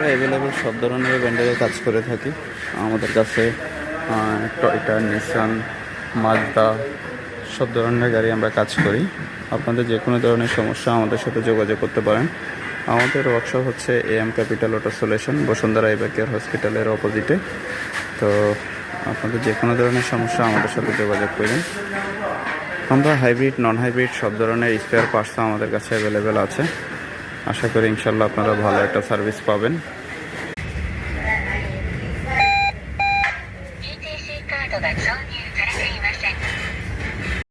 Available সব ধরনের ব্র্যান্ডের কাজ করে থাকি। আমাদের কাছে টয়োটা, নিসান, মাজদা সব ধরনের গাড়ি আমরা কাজ করি। আপনাদের যে কোনো ধরনের সমস্যা আমাদের সাথে যোগাযোগ করতে পারেন। আমাদের ওয়ার্কশপ হচ্ছে AM capital auto solution, Bashundhara এবার কেয়ার হসপিটালের অপোজিটে। তো আপনাদের যে কোনো ধরনের সমস্যা আমাদের সাথে যোগাযোগ করুন। আমরা হাইব্রিড, নন হাইব্রিড সব ধরনের স্পেয়ার পার্টসও আমাদের কাছে অ্যাভেলেবেল আছে। আশা করি ইনশাল্লাহ আপনারা ভালো একটা সার্ভিস পাবেন।